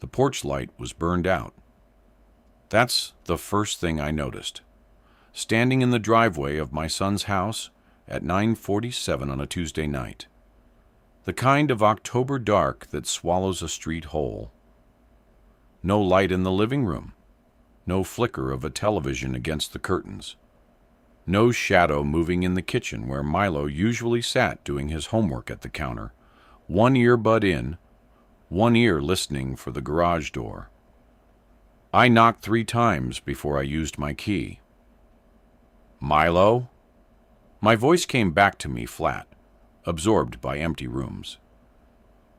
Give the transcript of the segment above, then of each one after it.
The porch light was burned out. That's the first thing I noticed. Standing in the driveway of my son's house at 9:47 on a Tuesday night. The kind of October dark that swallows a street whole. No light in the living room. No flicker of a television against the curtains. No shadow moving in the kitchen where Milo usually sat doing his homework at the counter, one earbud in, one ear listening for the garage door. I knocked 3 times before I used my key. "Milo?" My voice came back to me flat, absorbed by empty rooms.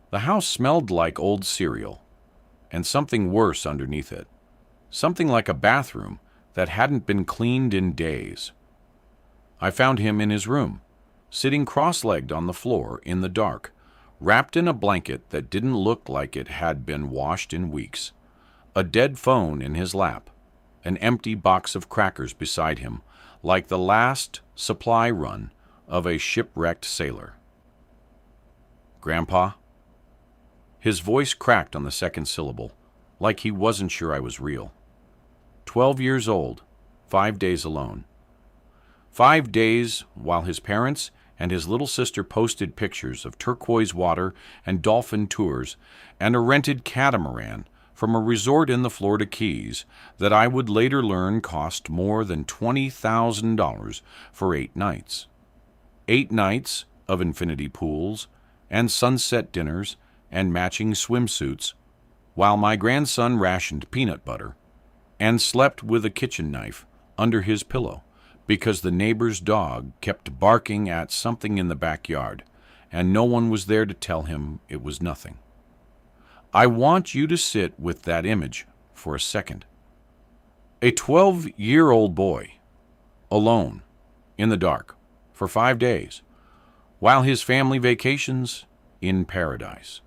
The house smelled like old cereal, and something worse underneath it. Something like a bathroom that hadn't been cleaned in days. I found him in his room, sitting cross-legged on the floor in the dark, wrapped in a blanket that didn't look like it had been washed in weeks, a dead phone in his lap, an empty box of crackers beside him, like the last supply run of a shipwrecked sailor. "Grandpa?" His voice cracked on the second syllable, like he wasn't sure I was real. 12 years old, 5 days alone. 5 days while his parents and his little sister posted pictures of turquoise water and dolphin tours and a rented catamaran from a resort in the Florida Keys that I would later learn cost more than $20,000 for 8 nights. 8 nights of infinity pools and sunset dinners and matching swimsuits, while my grandson rationed peanut butter and slept with a kitchen knife under his pillow because the neighbor's dog kept barking at something in the backyard, and no one was there to tell him it was nothing. I want you to sit with that image for a second. A 12-year-old boy, alone, in the dark, for 5 days, while his family vacations in paradise.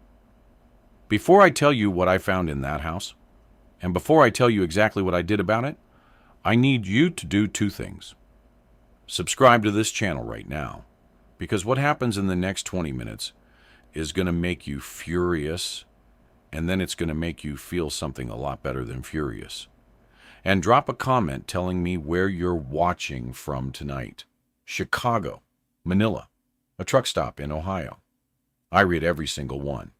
Before I tell you what I found in that house, and before I tell you exactly what I did about it, I need you to do 2 things. Subscribe to this channel right now, because what happens in the next 20 minutes is going to make you furious, and then it's going to make you feel something a lot better than furious. And drop a comment telling me where you're watching from tonight. Chicago, Manila, a truck stop in Ohio. I read every single one.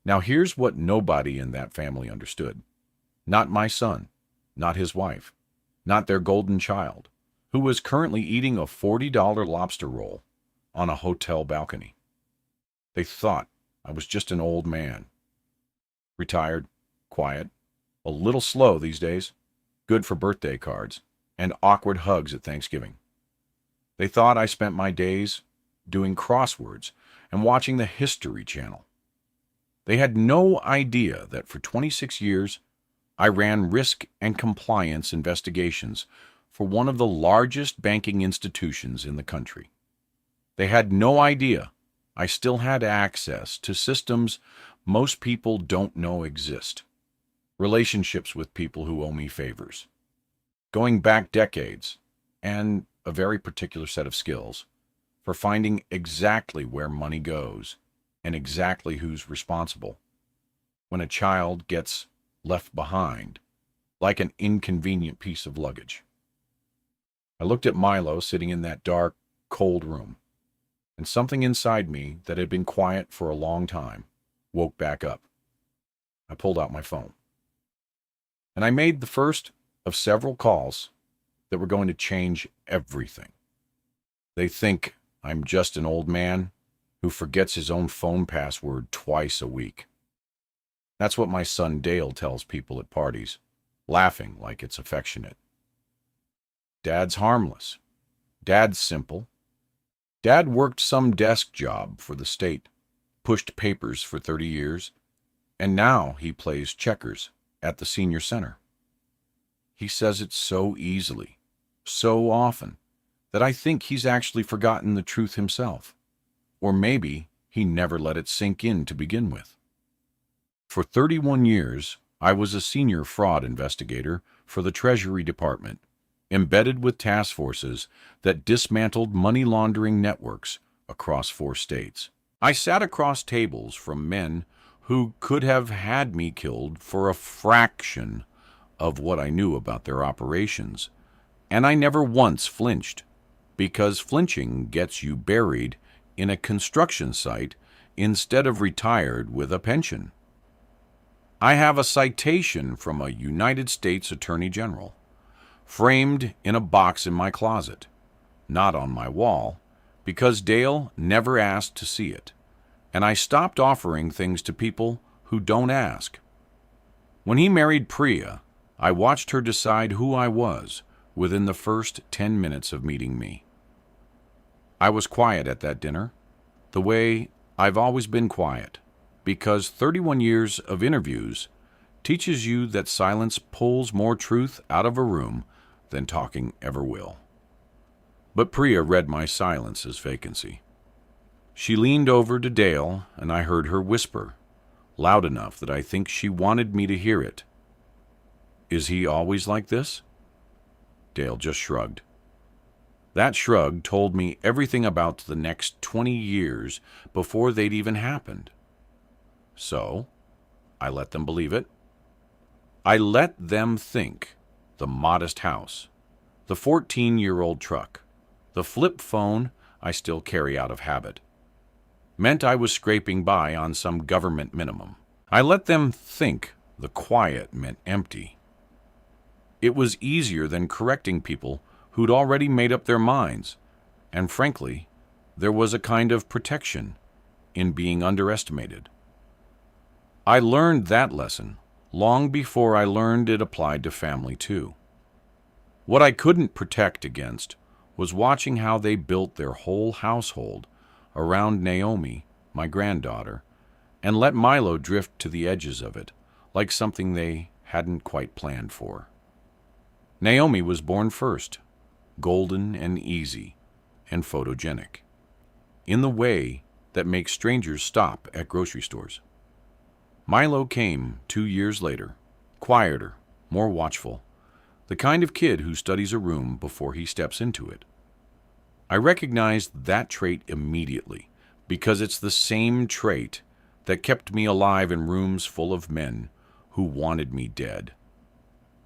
Now here's what nobody in that family understood. Not my son, not his wife, not their golden child, who was currently eating a $40 lobster roll on a hotel balcony. They thought I was just an old man. Retired, quiet, a little slow these days, good for birthday cards, and awkward hugs at Thanksgiving. They thought I spent my days doing crosswords and watching the History Channel. They had no idea that for 26 years, I ran risk and compliance investigations for one of the largest banking institutions in the country. They had no idea I still had access to systems most people don't know exist. Relationships with people who owe me favors. Going back decades, and a very particular set of skills for finding exactly where money goes and exactly who's responsible when a child gets left behind like an inconvenient piece of luggage. I looked at Milo sitting in that dark, cold room, and something inside me that had been quiet for a long time woke back up. I pulled out my phone, and I made the first of several calls that were going to change everything. They think I'm just an old man who forgets his own phone password twice a week. That's what my son Dale tells people at parties, laughing like it's affectionate. Dad's harmless. Dad's simple. Dad worked some desk job for the state, pushed papers for 30 years, and now he plays checkers at the senior center. He says it so easily, so often, that I think he's actually forgotten the truth himself. Or maybe he never let it sink in to begin with. For 31 years, I was a senior fraud investigator for the Treasury Department, embedded with task forces that dismantled money laundering networks across 4 states. I sat across tables from men who could have had me killed for a fraction of what I knew about their operations, and I never once flinched, because flinching gets you buried in a construction site instead of retired with a pension. I have a citation from a United States Attorney General, framed in a box in my closet, not on my wall, because Dale never asked to see it, and I stopped offering things to people who don't ask. When he married Priya, I watched her decide who I was within the first 10 minutes of meeting me. I was quiet at that dinner, the way I've always been quiet, because 31 years of interviews teaches you that silence pulls more truth out of a room than talking ever will. But Priya read my silence as vacancy. She leaned over to Dale, and I heard her whisper, loud enough that I think she wanted me to hear it. "Is he always like this?" Dale just shrugged. That shrug told me everything about the next 20 years before they'd even happened. So, I let them believe it. I let them think the modest house, the 14-year-old truck, the flip phone I still carry out of habit, meant I was scraping by on some government minimum. I let them think the quiet meant empty. It was easier than correcting people who'd already made up their minds, and frankly, there was a kind of protection in being underestimated. I learned that lesson long before I learned it applied to family too. What I couldn't protect against was watching how they built their whole household around Naomi, my granddaughter, and let Milo drift to the edges of it like something they hadn't quite planned for. Naomi was born first, golden and easy and photogenic, in the way that makes strangers stop at grocery stores. Milo came 2 years later, quieter, more watchful, the kind of kid who studies a room before he steps into it. I recognized that trait immediately because it's the same trait that kept me alive in rooms full of men who wanted me dead.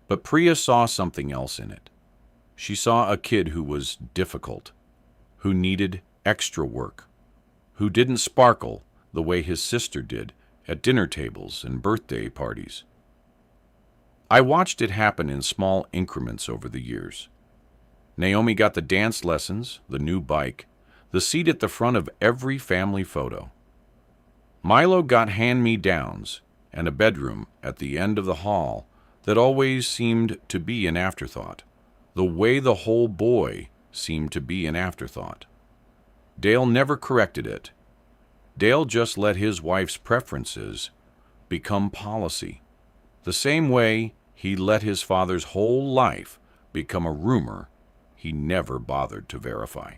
But Priya saw something else in it. She saw a kid who was difficult, who needed extra work, who didn't sparkle the way his sister did at dinner tables and birthday parties. I watched it happen in small increments over the years. Naomi got the dance lessons, the new bike, the seat at the front of every family photo. Milo got hand-me-downs and a bedroom at the end of the hall that always seemed to be an afterthought, the way the whole boy seemed to be an afterthought. Dale never corrected it. Dale just let his wife's preferences become policy, the same way he let his father's whole life become a rumor he never bothered to verify.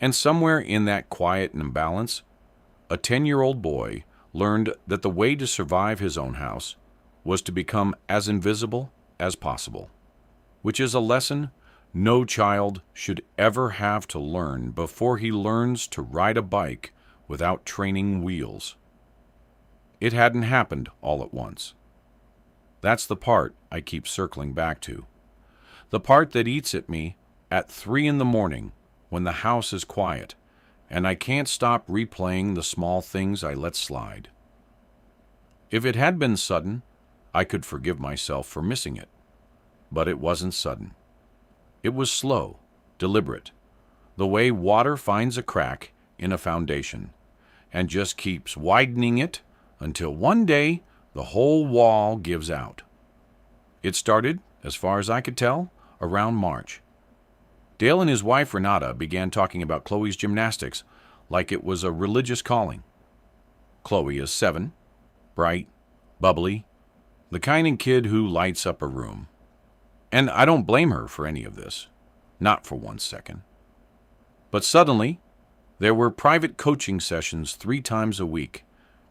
And somewhere in that quiet imbalance, a 10-year-old boy learned that the way to survive his own house was to become as invisible as possible, which is a lesson no child should ever have to learn before he learns to ride a bike without training wheels. It hadn't happened all at once. That's the part I keep circling back to. The part that eats at me at 3 a.m. when the house is quiet, and I can't stop replaying the small things I let slide. If it had been sudden, I could forgive myself for missing it. But it wasn't sudden. It was slow, deliberate, the way water finds a crack in a foundation and just keeps widening it until one day the whole wall gives out. It started, as far as I could tell, around March. Dale and his wife Renata began talking about Chloe's gymnastics like it was a religious calling. Chloe is 7, bright, bubbly, the kind of kid who lights up a room. And I don't blame her for any of this, not for 1 second. But suddenly, there were private coaching sessions 3 times a week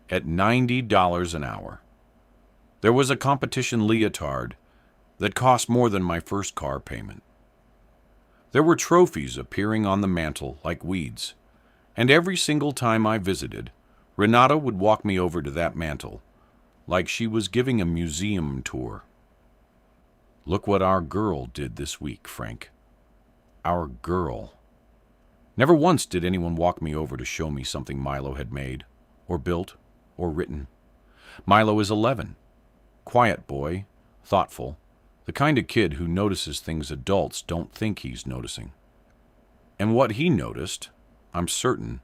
at $90 an hour. There was a competition leotard that cost more than my first car payment. There were trophies appearing on the mantle like weeds, and every single time I visited, Renata would walk me over to that mantel, like she was giving a museum tour. Look what our girl did this week, Frank. Our girl. Never once did anyone walk me over to show me something Milo had made, or built, or written. Milo is 11. Quiet boy, thoughtful, the kind of kid who notices things adults don't think he's noticing. And what he noticed, I'm certain,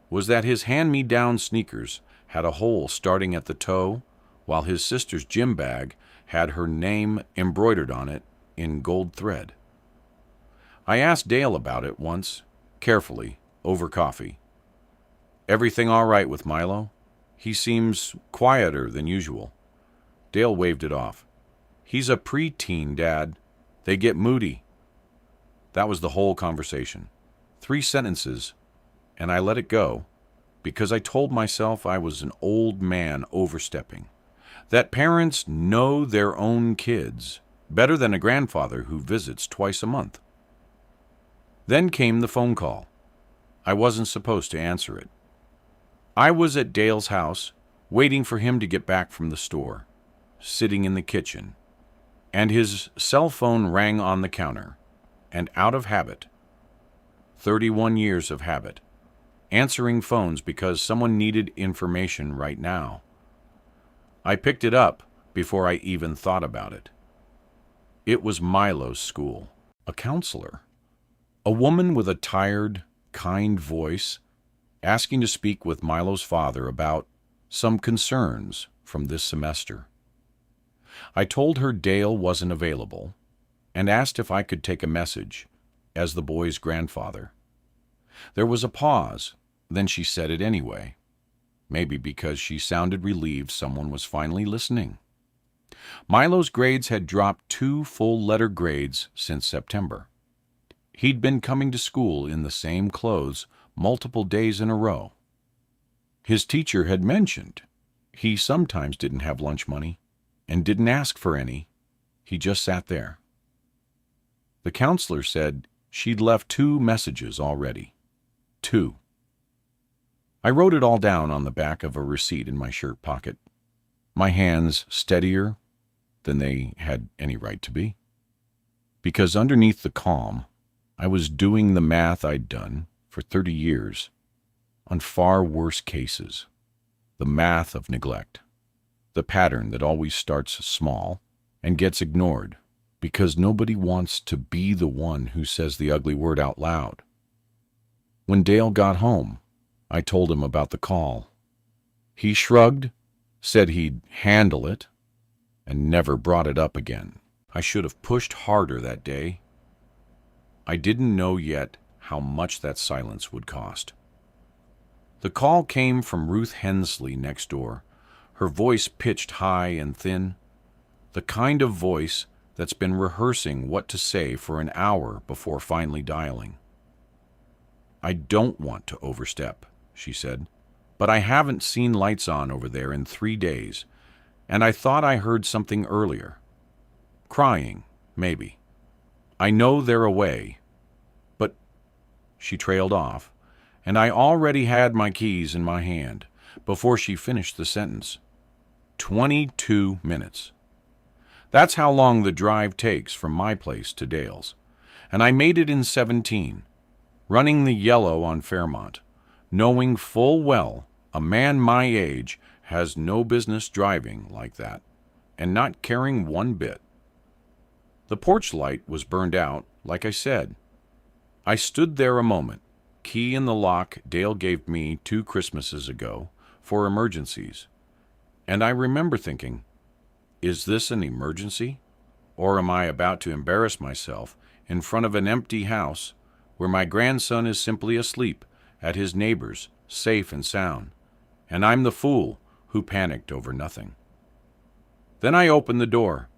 was that his hand-me-down sneakers had a hole starting at the toe, while his sister's gym bag had her name embroidered on it in gold thread. I asked Dale about it once, carefully, over coffee. Everything all right with Milo? He seems quieter than usual. Dale waved it off. He's a preteen, Dad. They get moody. That was the whole conversation. 3 sentences, and I let it go because I told myself I was an old man overstepping. That parents know their own kids better than a grandfather who visits twice a month. Then came the phone call. I wasn't supposed to answer it. I was at Dale's house, waiting for him to get back from the store, sitting in the kitchen, and his cell phone rang on the counter, and out of habit, 31 years of habit, answering phones because someone needed information right now. I picked it up before I even thought about it. It was Milo's school, a counselor, a woman with a tired, kind voice, asking to speak with Milo's father about some concerns from this semester. I told her Dale wasn't available and asked if I could take a message as the boy's grandfather. There was a pause, then she said it anyway, maybe because she sounded relieved someone was finally listening. Milo's grades had dropped 2 full-letter grades since September. He'd been coming to school in the same clothes multiple days in a row. His teacher had mentioned he sometimes didn't have lunch money and didn't ask for any. He just sat there. The counselor said she'd left 2 messages already. 2. I wrote it all down on the back of a receipt in my shirt pocket, my hands steadier than they had any right to be. Because underneath the calm, I was doing the math I'd done for 30 years on far worse cases. The math of neglect. The pattern that always starts small and gets ignored because nobody wants to be the one who says the ugly word out loud. When Dale got home, I told him about the call. He shrugged, said he'd handle it, and never brought it up again. I should have pushed harder that day. I didn't know yet how much that silence would cost. The call came from Ruth Hensley next door, her voice pitched high and thin, the kind of voice that's been rehearsing what to say for an hour before finally dialing. I don't want to overstep, she said, but I haven't seen lights on over there in 3 days, and I thought I heard something earlier. Crying, maybe. I know they're away, but she trailed off, and I already had my keys in my hand before she finished the sentence. 22 minutes. That's how long the drive takes from my place to Dale's, and I made it in 17, running the yellow on Fairmont, knowing full well a man my age has no business driving like that, and not caring one bit. The porch light was burned out, like I said. I stood there a moment, key in the lock Dale gave me 2 Christmases ago for emergencies, and I remember thinking, is this an emergency? Or am I about to embarrass myself in front of an empty house where my grandson is simply asleep at his neighbor's, safe and sound, and I'm the fool who panicked over nothing? Then I opened the door,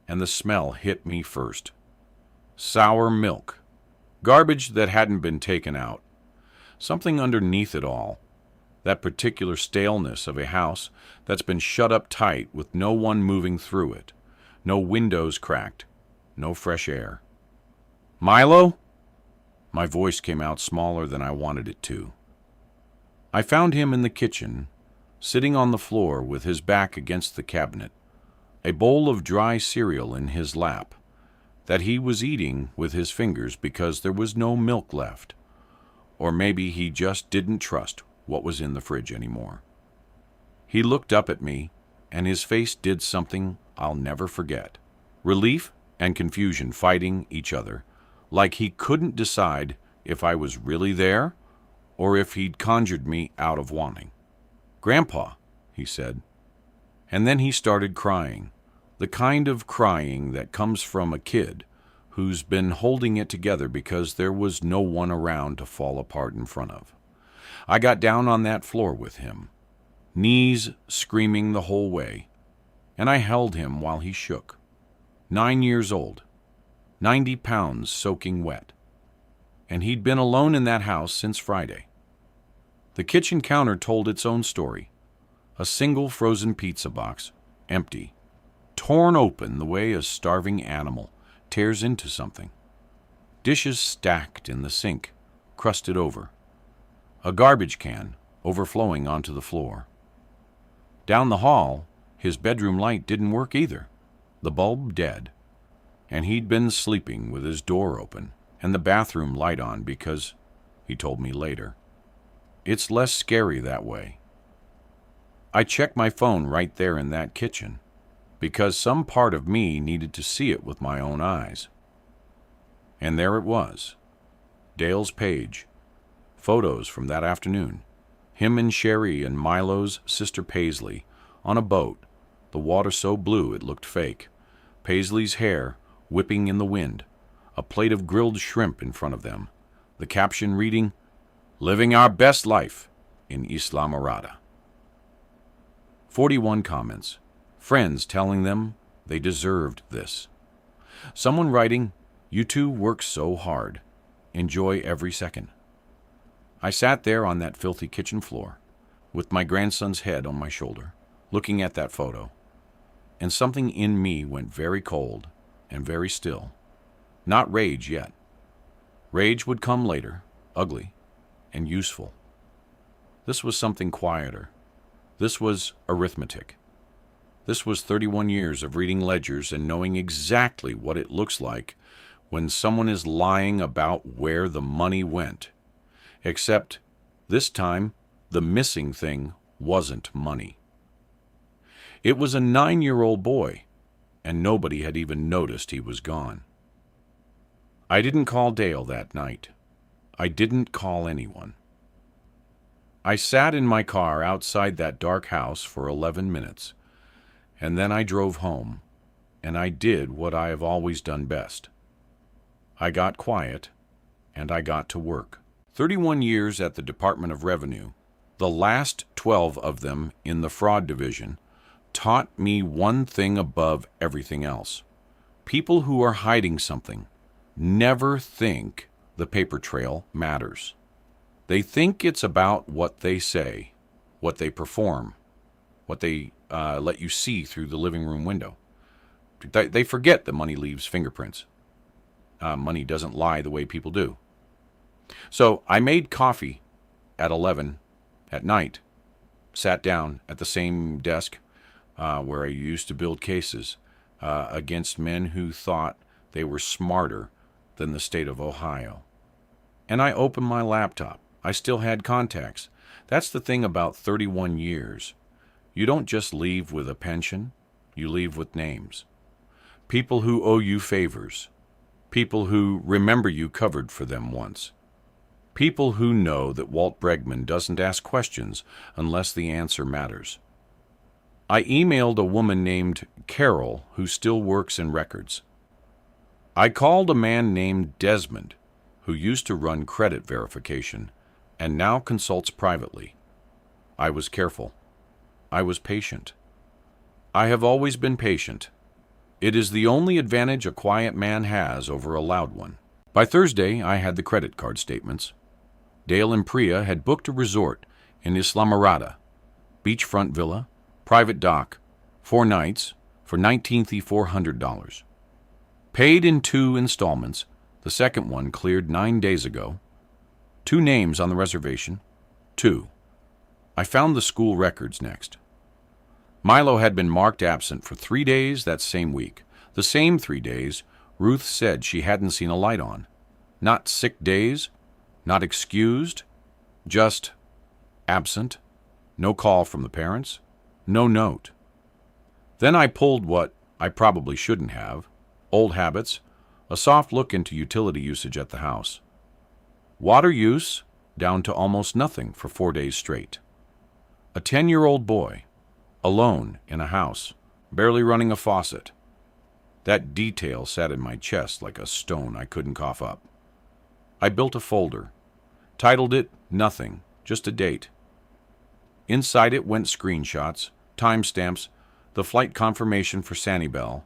and the smell hit me first. Sour milk. Garbage that hadn't been taken out. Something underneath it all. That particular staleness of a house that's been shut up tight with no one moving through it. No windows cracked. No fresh air. Milo? My voice came out smaller than I wanted it to. I found him in the kitchen, sitting on the floor with his back against the cabinet, a bowl of dry cereal in his lap that he was eating with his fingers because there was no milk left, or maybe he just didn't trust what was in the fridge anymore. He looked up at me, and his face did something I'll never forget. Relief and confusion fighting each other, like he couldn't decide if I was really there or if he'd conjured me out of wanting. "Grandpa," he said. And then he started crying, the kind of crying that comes from a kid who's been holding it together because there was no one around to fall apart in front of. I got down on that floor with him, knees screaming the whole way, and I held him while he shook. 9 years old, 90 pounds soaking wet, and he'd been alone in that house since Friday. The kitchen counter told its own story. A single frozen pizza box, empty, torn open the way a starving animal tears into something. Dishes stacked in the sink, crusted over. A garbage can overflowing onto the floor. Down the hall, his bedroom light didn't work either, the bulb dead, and he'd been sleeping with his door open and the bathroom light on because, he told me later, it's less scary that way. I checked my phone right there in that kitchen because some part of me needed to see it with my own eyes. And there it was, Dale's page, photos from that afternoon, him and Sherry and Milo's sister Paisley on a boat, the water so blue it looked fake, Paisley's hair whipping in the wind, a plate of grilled shrimp in front of them, the caption reading, "Living our best life in Islamorada." 41 comments, friends telling them they deserved this. Someone writing, "You two work so hard. Enjoy every second." I sat there on that filthy kitchen floor, with my grandson's head on my shoulder, looking at that photo, and something in me went very cold and very still. Not rage yet. Rage would come later, ugly and useful. This was something quieter. This was arithmetic. This was 31 years of reading ledgers and knowing exactly what it looks like when someone is lying about where the money went. Except this time, the missing thing wasn't money. It was a 9-year-old boy, and nobody had even noticed he was gone. I didn't call Dale that night. I didn't call anyone. I sat in my car outside that dark house for 11 minutes, and then I drove home, and I did what I have always done best. I got quiet, and I got to work. 31 years at the Department of Revenue, the last 12 of them in the fraud division, taught me one thing above everything else. People who are hiding something never think the paper trail matters. They think it's about what they say, what they perform, what they let you see through the living room window. They forget that money leaves fingerprints. Money doesn't lie the way people do. So I made coffee at 11 at night, sat down at the same desk where I used to build cases against men who thought they were smarter than the state of Ohio. And I opened my laptop. I still had contacts. That's the thing about 31 years. You don't just leave with a pension, you leave with names. People who owe you favors. People who remember you covered for them once. People who know that Walt Bregman doesn't ask questions unless the answer matters. I emailed a woman named Carol who still works in records. I called a man named Desmond who used to run credit verification and now consults privately. I was careful. I was patient. I have always been patient. It is the only advantage a quiet man has over a loud one. By Thursday, I had the credit card statements. Dale and Priya had booked a resort in Islamorada, beachfront villa, private dock, 4 nights for $19,400. Paid in 2 installments, the second one cleared 9 days ago. 2 names on the reservation, 2. I found the school records next. Milo had been marked absent for 3 days that same week. The same 3 days Ruth said she hadn't seen a light on. Not sick days, not excused, just absent. No call from the parents, no note. Then I pulled what I probably shouldn't have, old habits, a soft look into utility usage at the house. Water use down to almost nothing for 4 days straight. A 10-year-old boy, alone in a house, barely running a faucet. That detail sat in my chest like a stone I couldn't cough up. I built a folder, titled it Nothing, just a date. Inside it went screenshots, timestamps, the flight confirmation for Sanibel,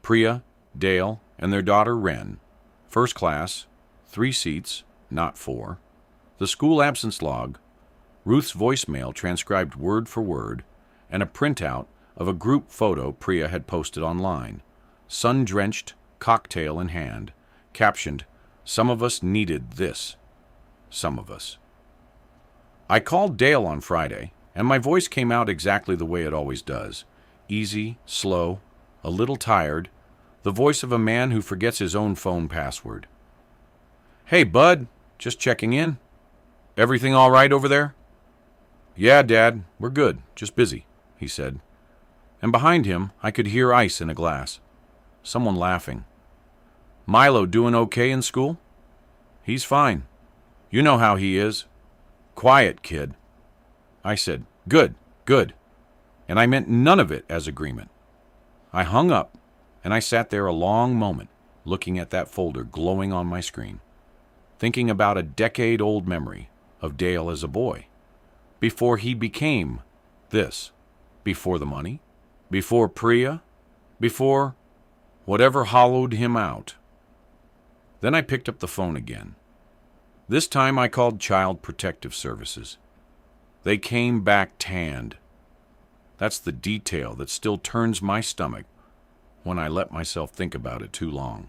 Priya, Dale, and their daughter Wren, first class, 3 seats, not 4, the school absence log, Ruth's voicemail transcribed word for word, and a printout of a group photo Priya had posted online, sun-drenched, cocktail in hand, captioned, "Some of us needed this. Some of us." I called Dale on Friday, and my voice came out exactly the way it always does. Easy, slow, a little tired, the voice of a man who forgets his own phone password. "Hey, bud, just checking in. Everything all right over there?" "Yeah, Dad, we're good, just busy," he said. And behind him, I could hear ice in a glass. Someone laughing. "Milo doing okay in school?" "He's fine. You know how he is. Quiet kid." I said, "Good, good." And I meant none of it as agreement. I hung up, and I sat there a long moment, looking at that folder glowing on my screen, thinking about a decade-old memory of Dale as a boy, before he became this, before the money, before Priya, before whatever hollowed him out. Then I picked up the phone again. This time I called Child Protective Services. They came back tanned. That's the detail that still turns my stomach when I let myself think about it too long.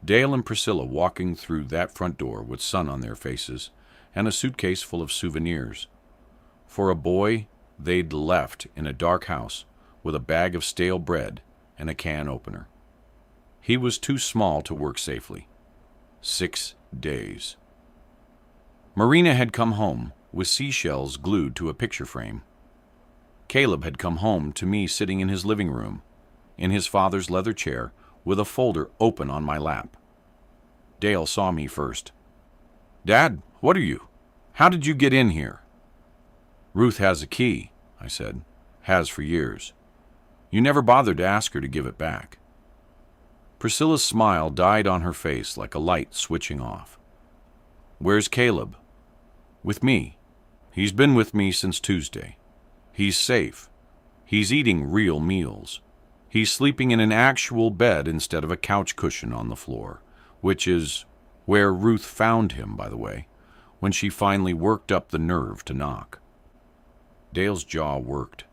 Dale and Priscilla walking through that front door with sun on their faces and a suitcase full of souvenirs. For a boy they'd left in a dark house with a bag of stale bread and a can opener. He was too small to work safely. 6 days. Marina had come home with seashells glued to a picture frame. Caleb had come home to me sitting in his living room, in his father's leather chair, with a folder open on my lap. Dale saw me first. "Dad, what are you? How did you get in here?" "Ruth has a key," I said. "Has for years. You never bothered to ask her to give it back." Priscilla's smile died on her face like a light switching off. "Where's Caleb?" "With me. He's been with me since Tuesday. He's safe. He's eating real meals. He's sleeping in an actual bed instead of a couch cushion on the floor, which is where Ruth found him, by the way, when she finally worked up the nerve to knock." Dale's jaw worked.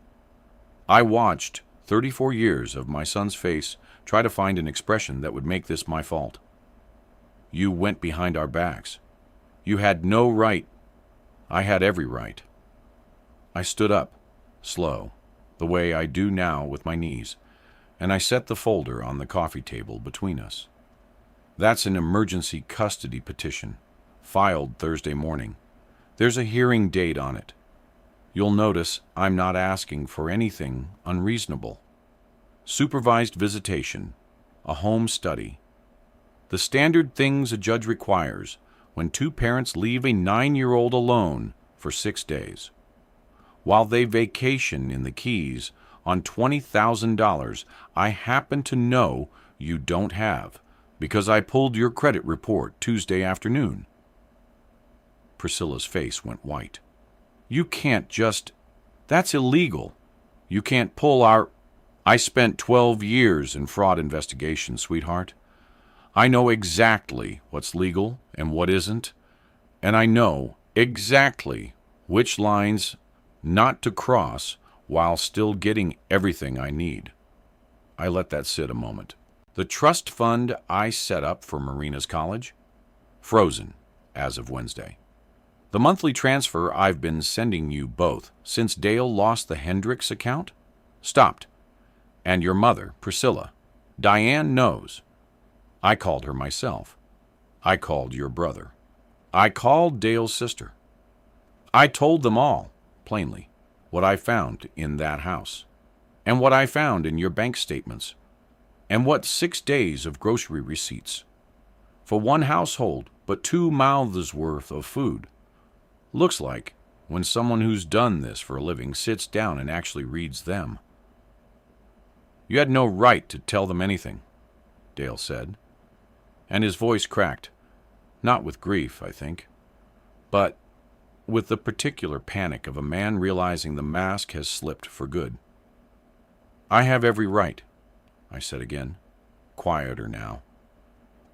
I watched 34 years of my son's face try to find an expression that would make this my fault. "You went behind our backs. You had no right." "I had every right." I stood up, slow, the way I do now with my knees, and I set the folder on the coffee table between us. "That's an emergency custody petition, filed Thursday morning. There's a hearing date on it. You'll notice I'm not asking for anything unreasonable. Supervised visitation, a home study. The standard things a judge requires when 2 parents leave a 9-year-old alone for 6 days. While they vacation in the Keys on $20,000 I happen to know you don't have, because I pulled your credit report Tuesday afternoon." Priscilla's face went white. "You can't just... That's illegal. You can't pull our... I spent 12 years in fraud investigations, sweetheart. I know exactly what's legal and what isn't, and I know exactly which lines not to cross while still getting everything I need." I let that sit a moment. The trust fund I set up for Marina's college? Frozen as of Wednesday. The monthly transfer I've been sending you both since Dale lost the Hendricks account stopped. And your mother, Priscilla, Diane knows. I called her myself. I called your brother. I called Dale's sister. I told them all, plainly, what I found in that house, and what I found in your bank statements, and what 6 days of grocery receipts. For one household, but 2 mouths worth of food. Looks like when someone who's done this for a living sits down and actually reads them. You had no right to tell them anything, Dale said, and his voice cracked, not with grief, I think, but with the particular panic of a man realizing the mask has slipped for good. I have every right, I said again, quieter now.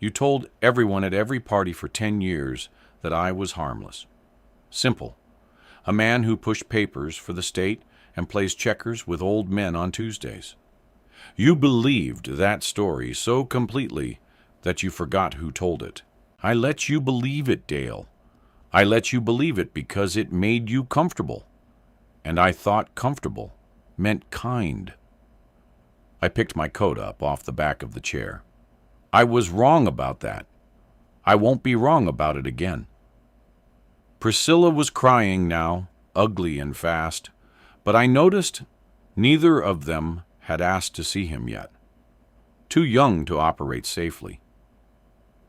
You told everyone at every party for 10 years that I was harmless. Simple. A man who pushed papers for the state and plays checkers with old men on Tuesdays. You believed that story so completely that you forgot who told it. I let you believe it, Dale. I let you believe it because it made you comfortable. And I thought comfortable meant kind. I picked my coat up off the back of the chair. I was wrong about that. I won't be wrong about it again. Priscilla was crying now, ugly and fast, but I noticed neither of them had asked to see him yet. Too young to operate safely.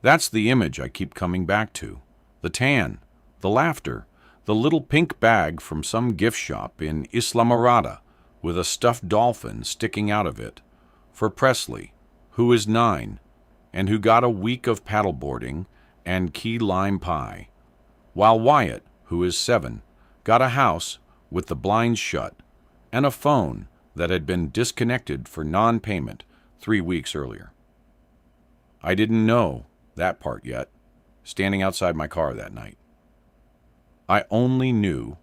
That's the image I keep coming back to. The tan, the laughter, the little pink bag from some gift shop in Islamorada with a stuffed dolphin sticking out of it, for Presley, who is 9, and who got a week of paddleboarding and key lime pie, while Wyatt, who is 7, got a house with the blinds shut and a phone that had been disconnected for non-payment 3 weeks earlier. I didn't know that part yet, standing outside my car that night. I only knew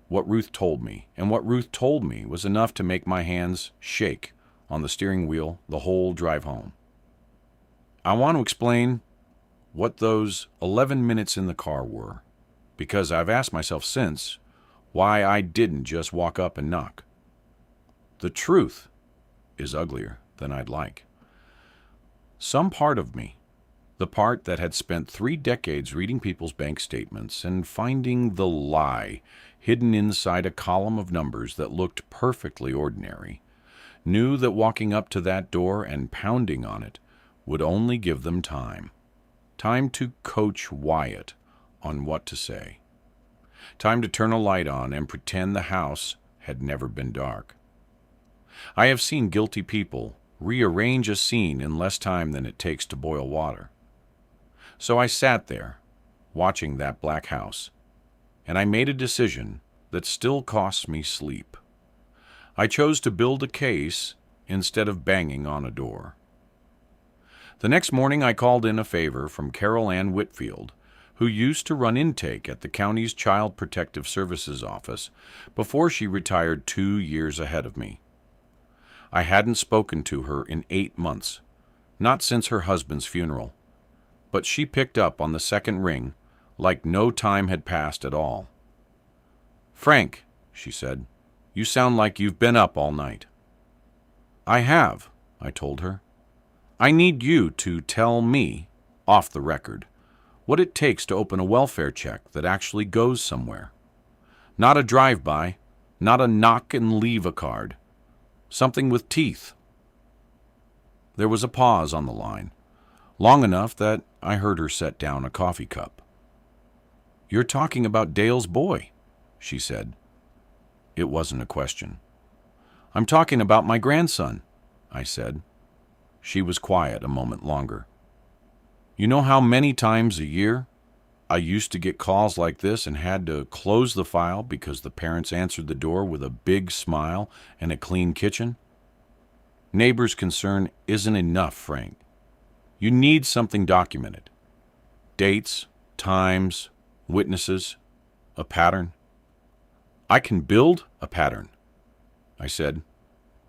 what Ruth told me, and what Ruth told me was enough to make my hands shake on the steering wheel the whole drive home. I want to explain what those 11 minutes in the car were, because I've asked myself since why I didn't just walk up and knock. The truth is uglier than I'd like. Some part of me, the part that had spent 3 decades reading people's bank statements and finding the lie hidden inside a column of numbers that looked perfectly ordinary, knew that walking up to that door and pounding on it would only give them time. Time to coach Wyatt on what to say. Time to turn a light on and pretend the house had never been dark. I have seen guilty people rearrange a scene in less time than it takes to boil water. So I sat there, watching that black house, and I made a decision that still costs me sleep. I chose to build a case instead of banging on a door. The next morning I called in a favor from Carol Ann Whitfield, who used to run intake at the county's Child Protective Services office before she retired 2 years ahead of me. I hadn't spoken to her in 8 months, not since her husband's funeral, but she picked up on the second ring like no time had passed at all. "Frank," she said, "you sound like you've been up all night." "I have," I told her. "I need you to tell me, off the record, what it takes to open a welfare check that actually goes somewhere. Not a drive-by, not a knock-and-leave-a card. Something with teeth." There was a pause on the line, long enough that I heard her set down a coffee cup. "You're talking about Dale's boy," she said. It wasn't a question. "I'm talking about my grandson," I said. She was quiet a moment longer. "You know how many times a year I used to get calls like this and had to close the file because the parents answered the door with a big smile and a clean kitchen? Neighbors' concern isn't enough, Frank. You need something documented. Dates, times, witnesses, a pattern." "I can build a pattern," I said,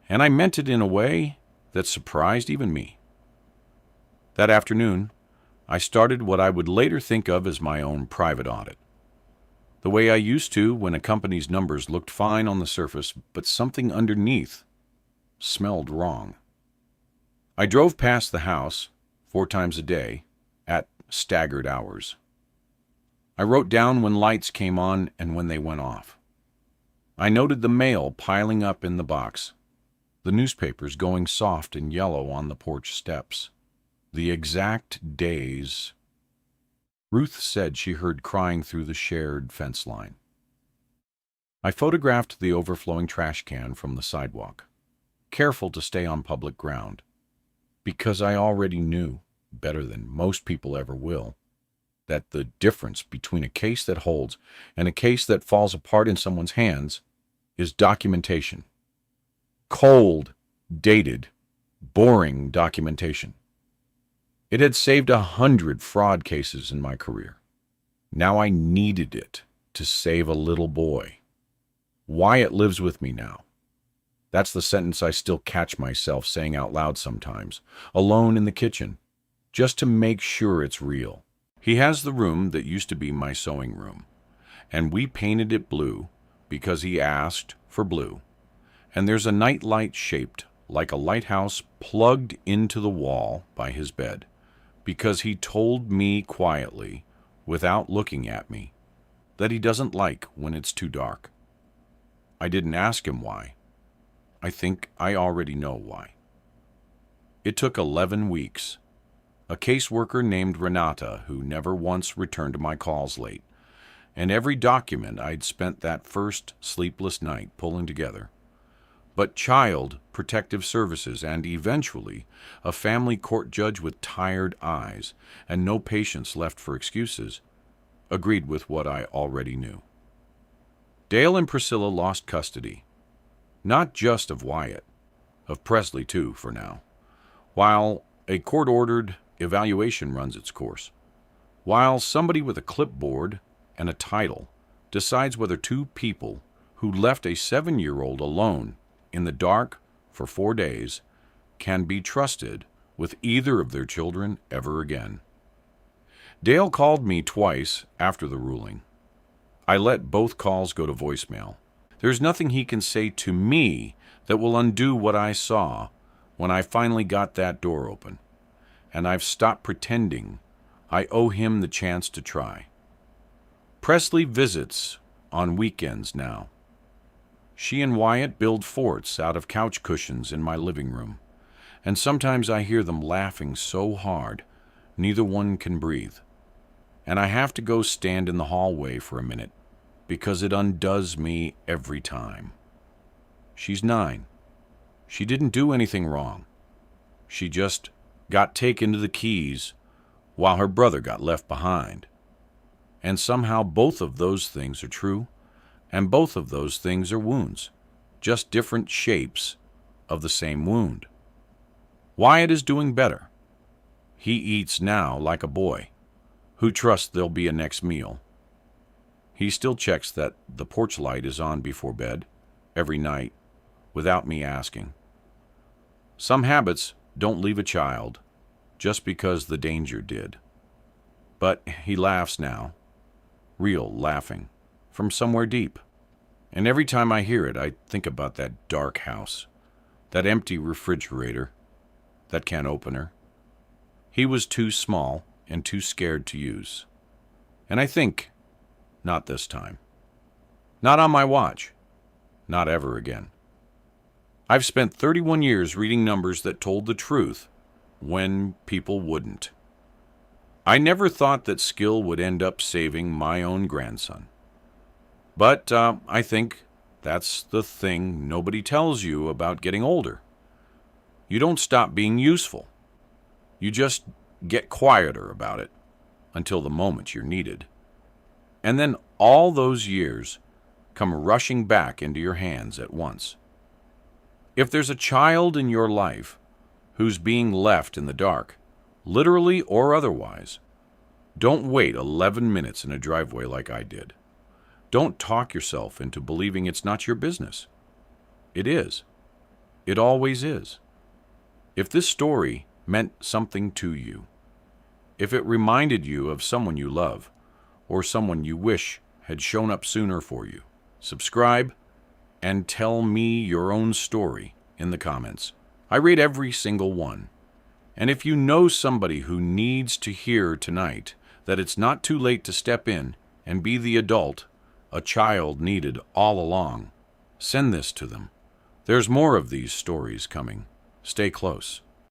and I meant it in a way that surprised even me. That afternoon, I started what I would later think of as my own private audit. The way I used to when a company's numbers looked fine on the surface, but something underneath smelled wrong. I drove past the house 4 times a day at staggered hours. I wrote down when lights came on and when they went off. I noted the mail piling up in the box, the newspapers going soft and yellow on the porch steps, the exact days. Ruth said she heard crying through the shared fence line. I photographed the overflowing trash can from the sidewalk, careful to stay on public ground, because I already knew, better than most people ever will, that the difference between a case that holds and a case that falls apart in someone's hands is documentation. Cold, dated, boring documentation. It had saved 100 fraud cases in my career. Now I needed it to save a little boy. Wyatt lives with me now. That's the sentence I still catch myself saying out loud sometimes, alone in the kitchen, just to make sure it's real. He has the room that used to be my sewing room, and we painted it blue because he asked for blue. And there's a night light shaped like a lighthouse plugged into the wall by his bed, because he told me quietly, without looking at me, that he doesn't like when it's too dark. I didn't ask him why. I think I already know why. It took 11 weeks. A caseworker named Renata who never once returned my calls late, and every document I'd spent that first sleepless night pulling together. But Child Protective Services and eventually a family court judge with tired eyes and no patience left for excuses agreed with what I already knew. Dale and Priscilla lost custody, not just of Wyatt, of Presley too for now, while a court-ordered evaluation runs its course, while somebody with a clipboard and a title decides whether two people who left a 7-year-old alone in the dark for 4 days can be trusted with either of their children ever again. Dale called me twice after the ruling. I let both calls go to voicemail. There's nothing he can say to me that will undo what I saw when I finally got that door open, and I've stopped pretending I owe him the chance to try. Presley visits on weekends now. She and Wyatt build forts out of couch cushions in my living room, and sometimes I hear them laughing so hard neither one can breathe, and I have to go stand in the hallway for a minute because it undoes me every time. She's 9. She didn't do anything wrong. She just got taken to the Keys while her brother got left behind. And somehow both of those things are true, and both of those things are wounds, just different shapes of the same wound. Wyatt is doing better. He eats now like a boy who trusts there'll be a next meal. He still checks that the porch light is on before bed every night without me asking. Some habits don't leave a child just because the danger did. But he laughs now, real laughing, from somewhere deep. And every time I hear it, I think about that dark house, that empty refrigerator, that can opener. He was too small and too scared to use. And I think, not this time. Not on my watch. Not ever again. I've spent 31 years reading numbers that told the truth when people wouldn't. I never thought that skill would end up saving my own grandson. But I think that's the thing nobody tells you about getting older. You don't stop being useful. You just get quieter about it until the moment you're needed. And then all those years come rushing back into your hands at once. If there's a child in your life who's being left in the dark, literally or otherwise, don't wait 11 minutes in a driveway like I did. Don't talk yourself into believing it's not your business. It is. It always is. If this story meant something to you, if it reminded you of someone you love, or someone you wish had shown up sooner for you. Subscribe and tell me your own story in the comments. I read every single one. And if you know somebody who needs to hear tonight that it's not too late to step in and be the adult a child needed all along, send this to them. There's more of these stories coming. Stay close.